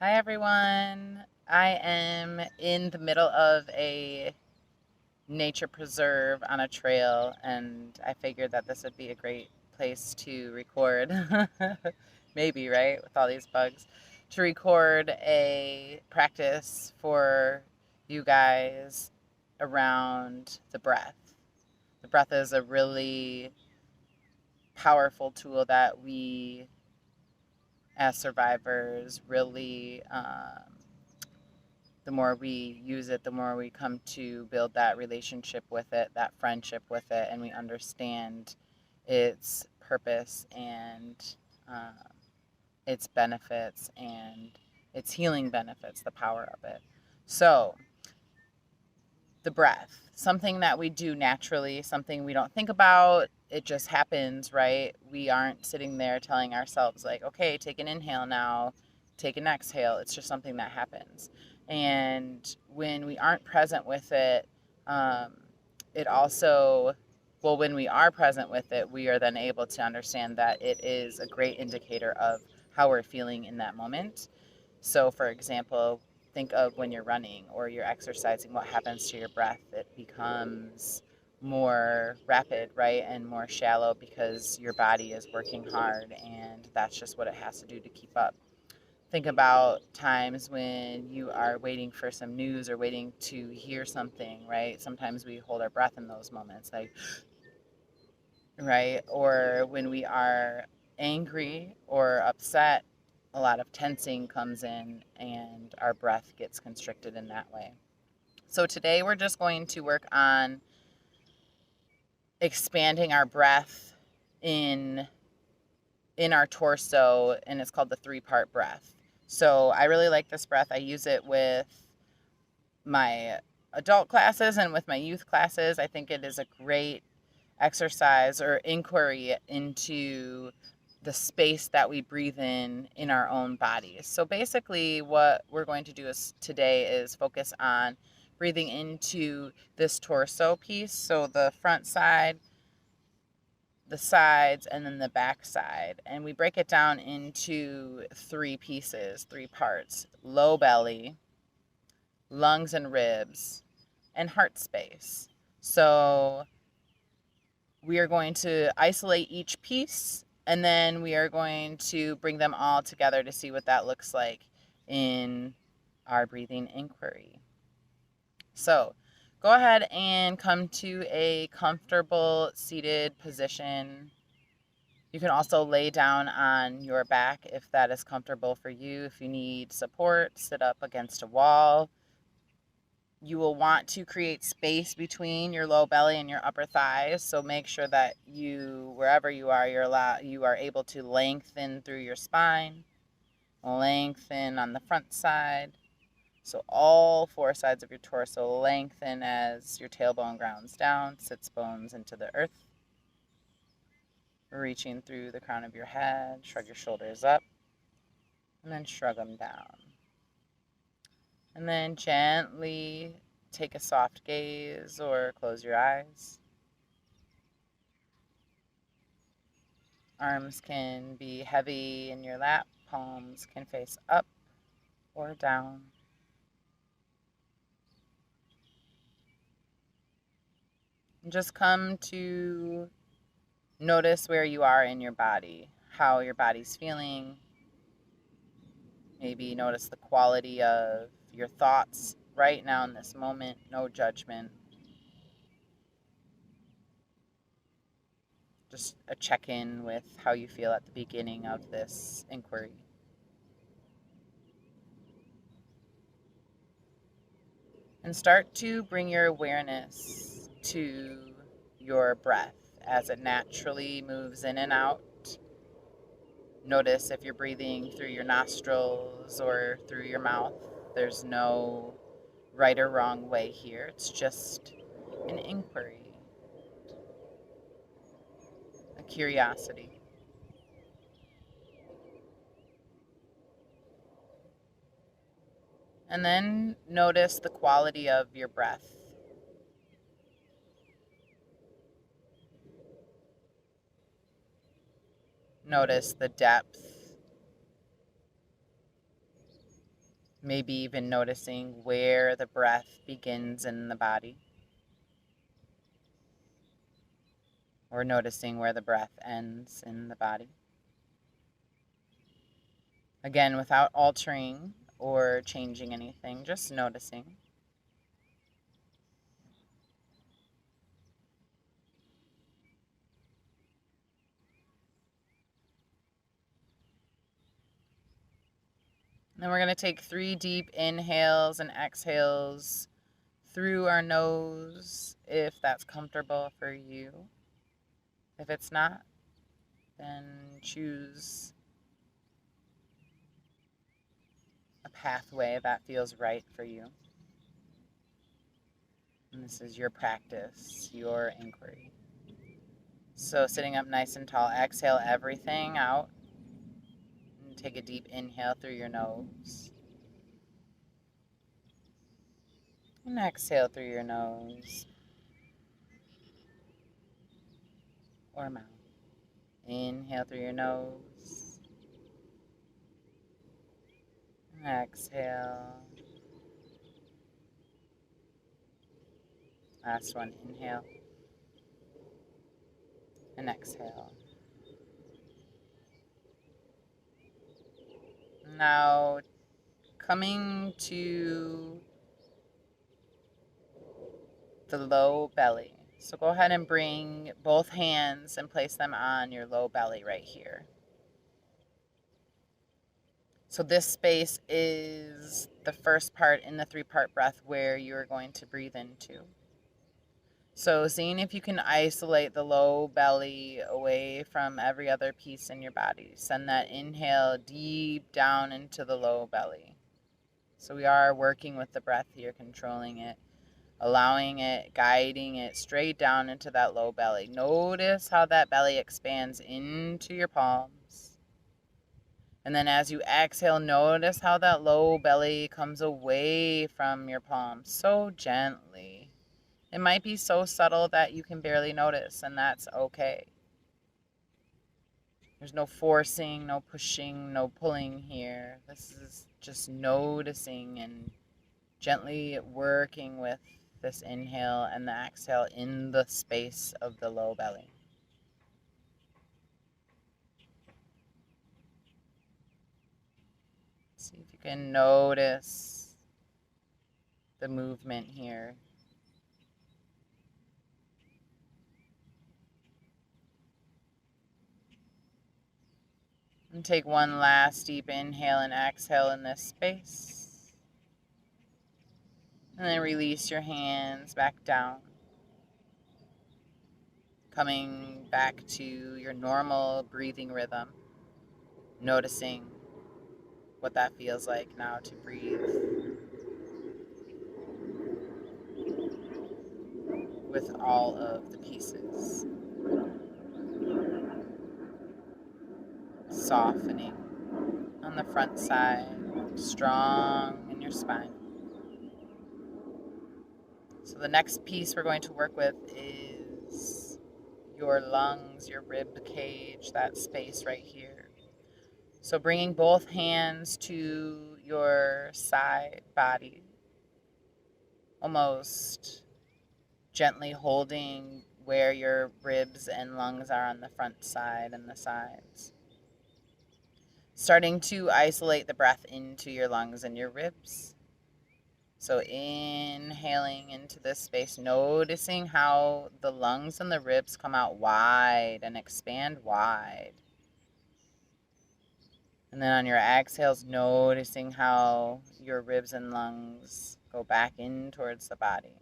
Hi everyone. I am in the middle of a nature preserve on a trail, and I figured that this would be a great place to record. Maybe, right? With all these bugs, to record a practice for you guys around the breath. The breath is a really powerful tool that we as survivors really the more we use it, the more we come to build that relationship with it, that friendship with it, and we understand its purpose and uh, its benefits and its healing benefits, the power of it. So, the breath, something that we do naturally, something we don't think about. It just happens, right? We aren't sitting there telling ourselves, like, okay, take an inhale now, take an exhale. It's just something that happens. And when we aren't present with it, um, it also, well, when we are present with it, we are then able to understand that it is a great indicator of how we're feeling in that moment. So, for example, think of when you're running or you're exercising, what happens to your breath? It becomes more rapid, right? And more shallow because your body is working hard and that's just what it has to do to keep up. Think about times when you are waiting for some news or waiting to hear something, right? Sometimes we hold our breath in those moments, like, right? Or when we are angry or upset, a lot of tensing comes in and our breath gets constricted in that way. So today we're just going to work on expanding our breath in in our torso, and it's called the three-part breath. So I really like this breath. I use it with my adult classes and with my youth classes. I think it is a great exercise or inquiry into the space that we breathe in our own bodies. So basically what we're going to do is today is focus on breathing into this torso piece, so the front side, the sides, and then the back side. And we break it down into three pieces, three parts: low belly, lungs and ribs, and heart space. So we are going to isolate each piece and then we are going to bring them all together to see what that looks like in our breathing inquiry. So go ahead and come to a comfortable seated position. You can also lay down on your back if that is comfortable for you. If you need support, sit up against a wall. You will want to create space between your low belly and your upper thighs. So make sure that you, wherever you are, you are able to lengthen through your spine, lengthen on the front side. So all four sides of your torso lengthen as your tailbone grounds down, sits bones into the earth. Reaching through the crown of your head, shrug your shoulders up, and then shrug them down. And then gently take a soft gaze or close your eyes. Arms can be heavy in your lap, palms can face up or down. And just come to notice where you are in your body, how your body's feeling. Maybe notice the quality of your thoughts right now in this moment, no judgment. Just a check-in with how you feel at the beginning of this inquiry. And start to bring your awareness to your breath as it naturally moves in and out. Notice if you're breathing through your nostrils or through your mouth. There's no right or wrong way here. It's just an inquiry, a curiosity. And then notice the quality of your breath. Notice the depth, Maybe even noticing where the breath begins in the body, or noticing where the breath ends in the body. Again, without altering or changing anything, just noticing. Then we're going to take 3 deep inhales and exhales through our nose, if that's comfortable for you. If it's not, then choose a pathway that feels right for you. And this is your practice, your inquiry. So sitting up nice and tall, exhale everything out. And take a deep inhale through your nose. And exhale through your nose or mouth. Inhale through your nose. And exhale. Last one, inhale. And exhale. Now, coming to the low belly. So go ahead and bring both hands and place them on your low belly right here. So this space is the first part in the 3-part breath where you're going to breathe into. So seeing if you can isolate the low belly away from every other piece in your body. Send that inhale deep down into the low belly. So we are working with the breath here, controlling it, allowing it, guiding it straight down into that low belly. Notice how that belly expands into your palms. And then as you exhale, notice how that low belly comes away from your palms so gently. It might be so subtle that you can barely notice, and that's okay. There's no forcing, no pushing, no pulling here. This is just noticing and gently working with this inhale and the exhale in the space of the low belly. See if you can notice the movement here. And take one last deep inhale and exhale in this space. And then release your hands back down. Coming back to your normal breathing rhythm. Noticing what that feels like now to breathe with all of the pieces. Softening on the front side, strong in your spine. So the next piece we're going to work with is your lungs, your rib cage, that space right here. So bringing both hands to your side body, almost gently holding where your ribs and lungs are on the front side and the sides. Starting to isolate the breath into your lungs and your ribs. So inhaling into this space, noticing how the lungs and the ribs come out wide and expand wide. And then on your exhales, noticing how your ribs and lungs go back in towards the body.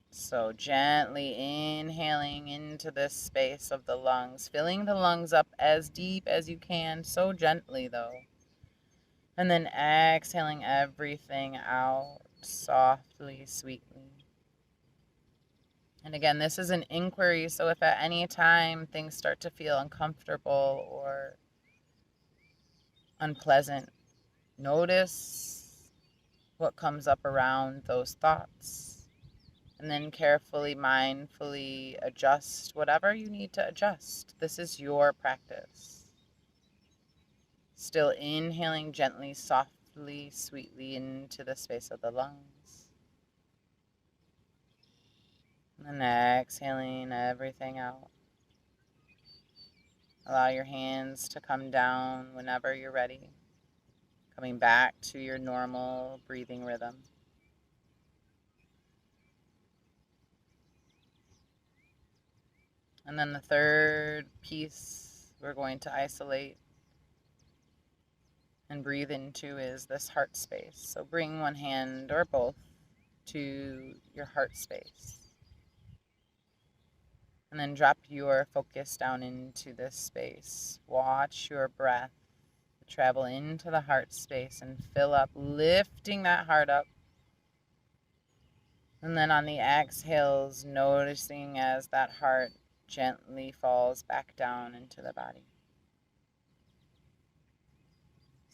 So gently inhaling into this space of the lungs, filling the lungs up as deep as you can, so gently though. And then exhaling everything out softly, sweetly. And again, this is an inquiry, so if at any time things start to feel uncomfortable or unpleasant, notice what comes up around those thoughts. And then carefully, mindfully adjust whatever you need to adjust. This is your practice. Still inhaling gently, softly gently, sweetly into the space of the lungs. And then exhaling everything out. Allow your hands to come down whenever you're ready, coming back to your normal breathing rhythm. And then the third piece we're going to isolate and breathe into is this heart space. So bring one hand or both to your heart space. And then drop your focus down into this space. Watch your breath travel into the heart space and fill up, lifting that heart up. And then on the exhales, noticing as that heart gently falls back down into the body.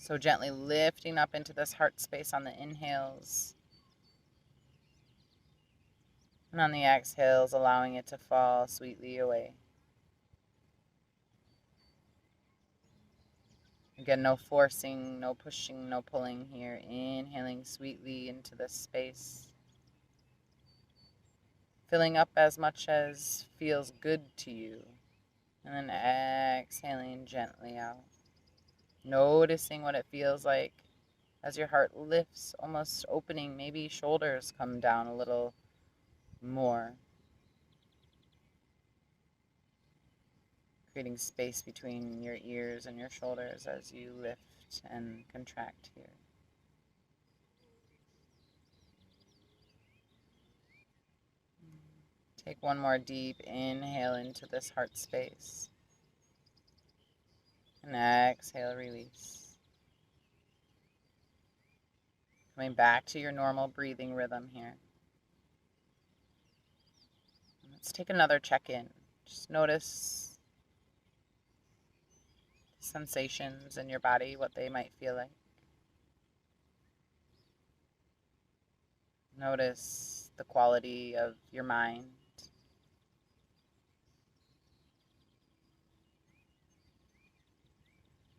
So gently lifting up into this heart space on the inhales. And on the exhales, allowing it to fall sweetly away. Again, no forcing, no pushing, no pulling here. Inhaling sweetly into this space. Filling up as much as feels good to you. And then exhaling gently out. Noticing what it feels like as your heart lifts, almost opening. Maybe shoulders come down a little more. Creating space between your ears and your shoulders as you lift and contract here. Take one more deep inhale into this heart space. And exhale, release. Coming back to your normal breathing rhythm here. Let's take another check-in. Just notice sensations in your body, what they might feel like. Notice the quality of your mind.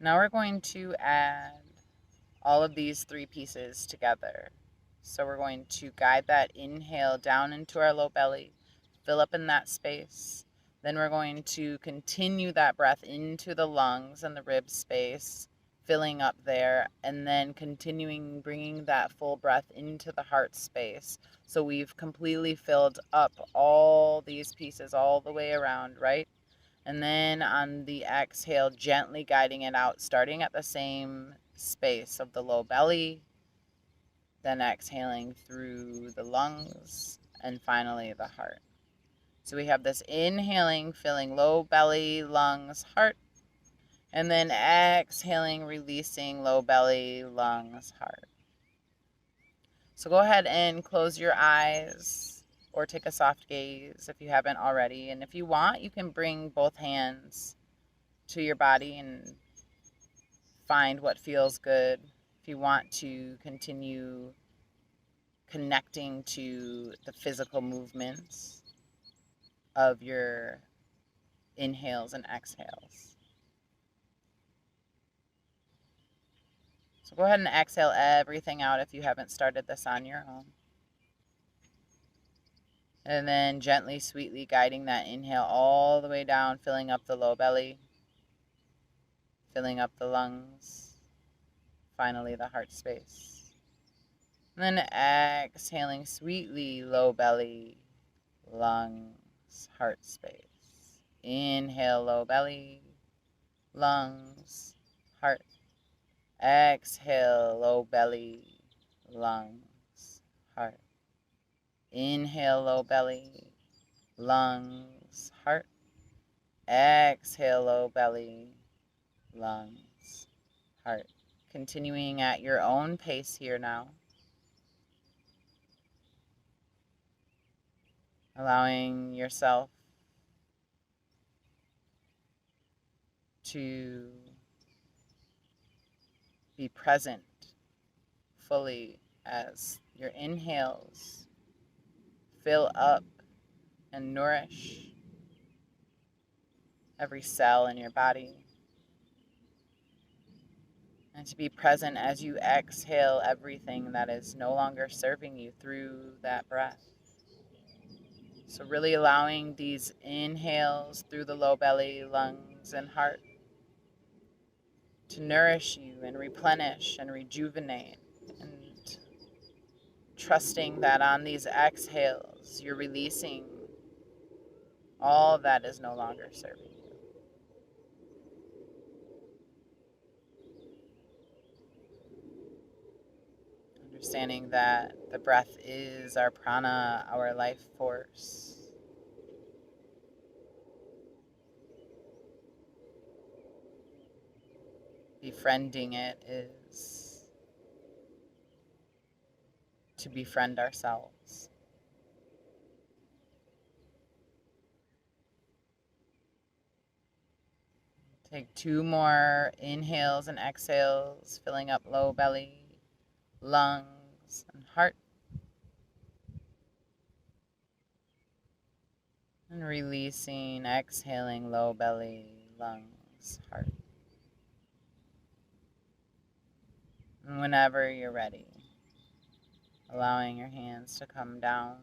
Now we're going to add all of these three pieces together. So we're going to guide that inhale down into our low belly, fill up in that space. Then we're going to continue that breath into the lungs and the rib space, filling up there, and then continuing bringing that full breath into the heart space. So we've completely filled up all these pieces all the way around, right? And then on the exhale, gently guiding it out, starting at the same space of the low belly, then exhaling through the lungs, and finally the heart. So we have this inhaling, filling low belly, lungs, heart, and then exhaling, releasing low belly, lungs, heart. So go ahead and close your eyes or take a soft gaze if you haven't already. And if you want, you can bring both hands to your body and find what feels good. If you want to continue connecting to the physical movements of your inhales and exhales. So go ahead and exhale everything out if you haven't started this on your own. And then gently, sweetly guiding that inhale all the way down, filling up the low belly, filling up the lungs, finally the heart space. And then exhaling sweetly, low belly, lungs, heart space. Inhale, low belly, lungs, heart. Exhale, low belly, lungs, heart. Inhale, low belly, lungs, heart. Exhale, low belly, lungs, heart. Continuing at your own pace here now. Allowing yourself to be present fully as your inhales fill up and nourish every cell in your body. And to be present as you exhale everything that is no longer serving you through that breath. So really allowing these inhales through the low belly, lungs, and heart to nourish you and replenish and rejuvenate, and trusting that on these exhales you're releasing all that is no longer serving you. Understanding that the breath is our prana, our life force. Befriending it is to befriend ourselves. Take 2 more inhales and exhales, filling up low belly, lungs, and heart. And releasing, exhaling, low belly, lungs, heart. And whenever you're ready, allowing your hands to come down.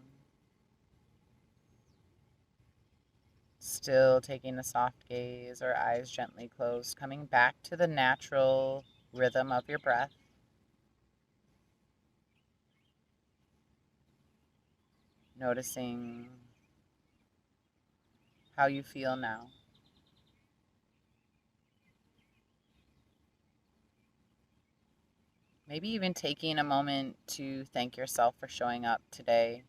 Still taking a soft gaze or eyes gently closed, coming back to the natural rhythm of your breath. Noticing how you feel now. Maybe even taking a moment to thank yourself for showing up today.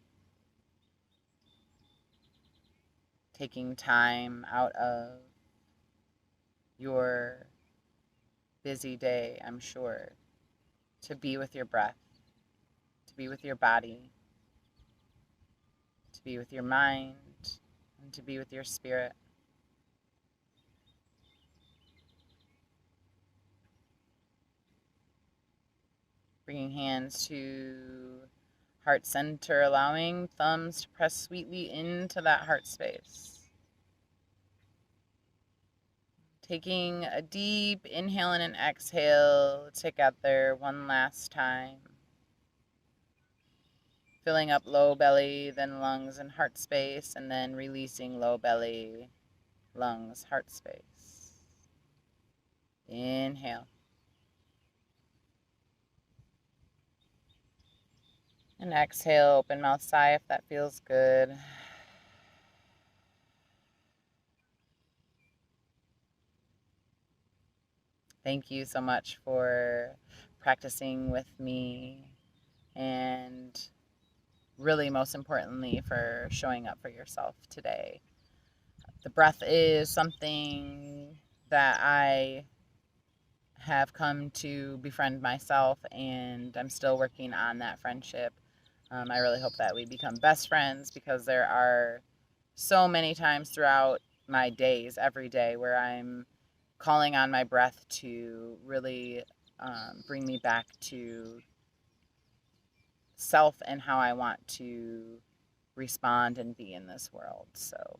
Taking time out of your busy day, I'm sure, to be with your breath, to be with your body, to be with your mind, and to be with your spirit. Bringing hands to heart center, allowing thumbs to press sweetly into that heart space. Taking a deep inhale and an exhale together one last time. Filling up low belly, then lungs and heart space, and then releasing low belly, lungs, heart space. Inhale. And exhale, open mouth sigh if that feels good. Thank you so much for practicing with me, and really, most importantly, for showing up for yourself today. The breath is something that I have come to befriend myself, and I'm still working on that friendship. I really hope that we become best friends, because there are so many times throughout my days, every day, where I'm calling on my breath to really bring me back to self and how I want to respond and be in this world. So,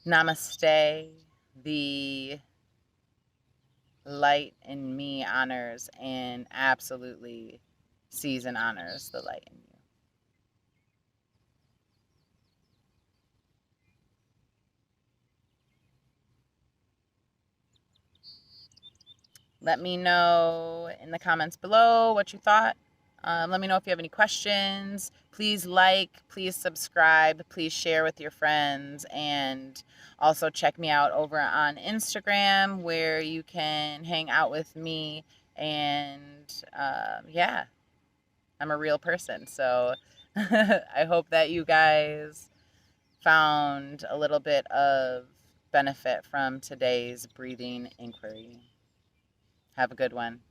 namaste. The light in me honors and absolutely sees and honors the light in you. Let me know in the comments below what you thought. Let me know if you have any questions. Please like, please subscribe, please share with your friends, and also check me out over on Instagram, where you can hang out with me. And yeah, I'm a real person. So I hope that you guys found a little bit of benefit from today's breathing inquiry. Have a good one.